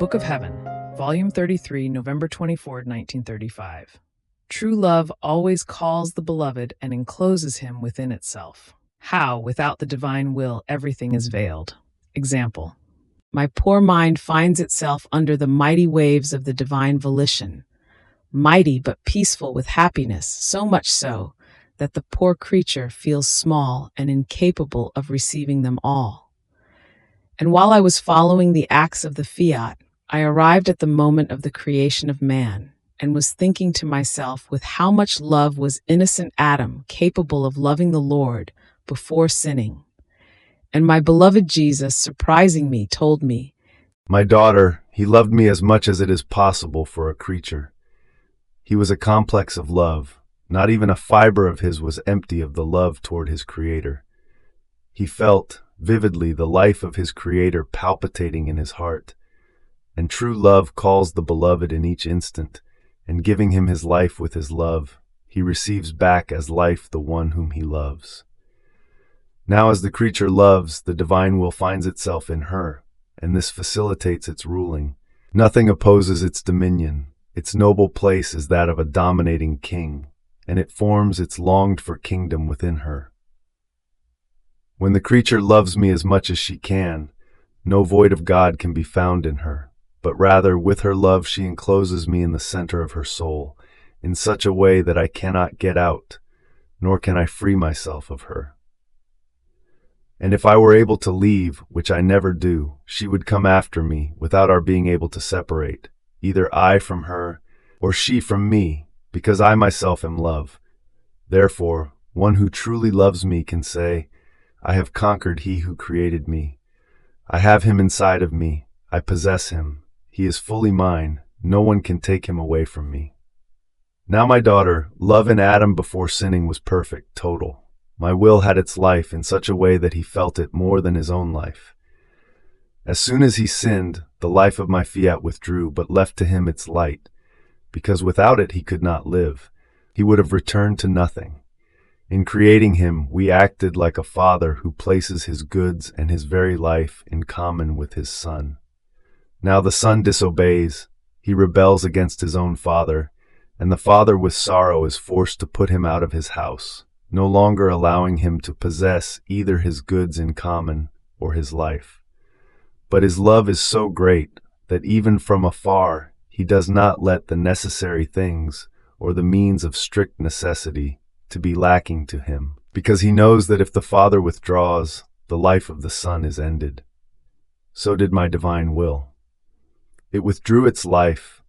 Book of Heaven, Volume 33, November 24, 1935. True love always calls the beloved and encloses him within itself. How, without the divine will, everything is veiled. Example. My poor mind finds itself under the mighty waves of the divine volition, mighty but peaceful with happiness, so much so that the poor creature feels small and incapable of receiving them all. And while I was following the acts of the fiat, I arrived at the moment of the creation of man and was thinking to myself with how much love was innocent Adam capable of loving the Lord before sinning. And my beloved Jesus, surprising me, told me, "My daughter, he loved me as much as it is possible for a creature. He was a complex of love. Not even a fiber of his was empty of the love toward his Creator. He felt vividly the life of his Creator palpitating in his heart. And true love calls the beloved in each instant, and giving him his life with his love, he receives back as life the one whom he loves. Now as the creature loves, the divine will finds itself in her, and this facilitates its ruling. Nothing opposes its dominion. Its noble place is that of a dominating king, and it forms its longed-for kingdom within her. When the creature loves me as much as she can, no void of God can be found in her, but rather with her love she encloses me in the center of her soul, in such a way that I cannot get out, nor can I free myself of her. And if I were able to leave, which I never do, she would come after me without our being able to separate, either I from her or she from me, because I myself am love. Therefore, one who truly loves me can say, I have conquered he who created me. I have him inside of me. I possess him. He is fully mine. No one can take him away from me. Now, my daughter, love in Adam before sinning was perfect, total. My will had its life in such a way that he felt it more than his own life. As soon as he sinned, the life of my fiat withdrew, but left to him its light, because without it he could not live. He would have returned to nothing. In creating him, we acted like a father who places his goods and his very life in common with his son. Now the son disobeys, he rebels against his own father, and the father with sorrow is forced to put him out of his house, no longer allowing him to possess either his goods in common or his life. But his love is so great that even from afar he does not let the necessary things or the means of strict necessity to be lacking to him, because he knows that if the Father withdraws, the life of the Son is ended. So did my divine will. It withdrew its life,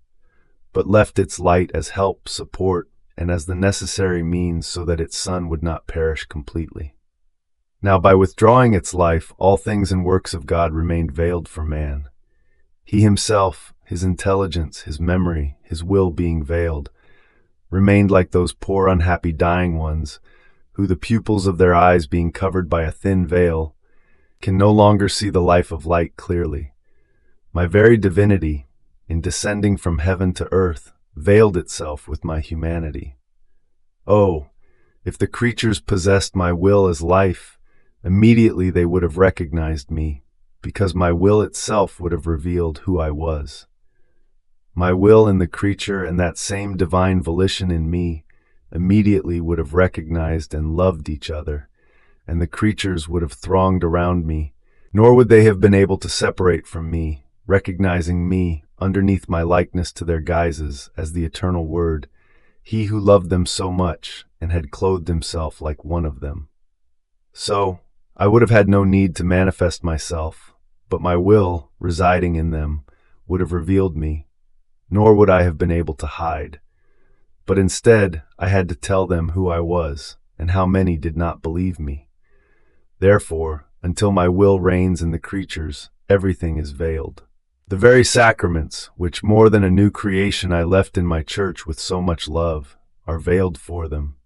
but left its light as help, support, and as the necessary means so that its Son would not perish completely. Now by withdrawing its life, all things and works of God remained veiled for man. He himself, his intelligence, his memory, his will being veiled, remained like those poor unhappy dying ones, who the pupils of their eyes being covered by a thin veil, can no longer see the life of light clearly. My very divinity, in descending from heaven to earth, veiled itself with my humanity. Oh, if the creatures possessed my will as life, immediately they would have recognized me, because my will itself would have revealed who I was. My will in the creature and that same divine volition in me immediately would have recognized and loved each other, and the creatures would have thronged around me, nor would they have been able to separate from me, recognizing me underneath my likeness to their guises as the eternal Word, he who loved them so much and had clothed himself like one of them. So, I would have had no need to manifest myself, but my will, residing in them, would have revealed me, nor would I have been able to hide. But instead, I had to tell them who I was, and how many did not believe me. Therefore, until my will reigns in the creatures, everything is veiled. The very sacraments, which more than a new creation I left in my church with so much love, are veiled for them.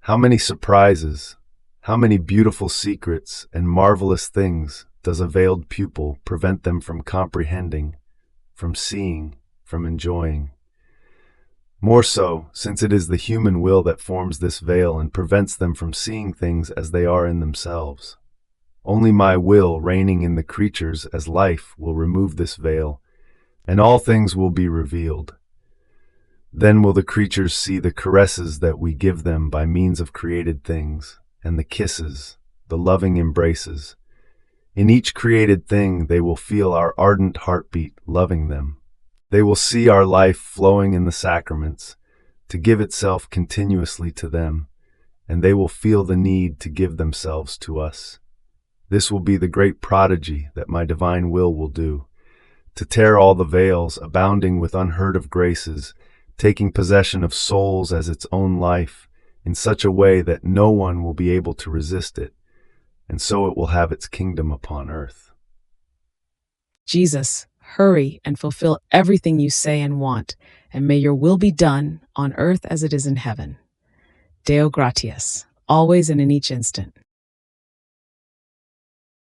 How many surprises, how many beautiful secrets and marvelous things does a veiled pupil prevent them from comprehending, from seeing, from enjoying? More so, since it is the human will that forms this veil and prevents them from seeing things as they are in themselves. Only my will reigning in the creatures as life will remove this veil and all things will be revealed. Then will the creatures see the caresses that we give them by means of created things, and the kisses, the loving embraces. In each created thing they will feel our ardent heartbeat loving them. They will see our life flowing in the sacraments, to give itself continuously to them, and they will feel the need to give themselves to us. This will be the great prodigy that my divine will do, to tear all the veils, abounding with unheard of graces, taking possession of souls as its own life, in such a way that no one will be able to resist it, and so it will have its kingdom upon earth. Jesus, hurry and fulfill everything you say and want, and may your will be done on earth as it is in heaven. Deo gratias, always and in each instant.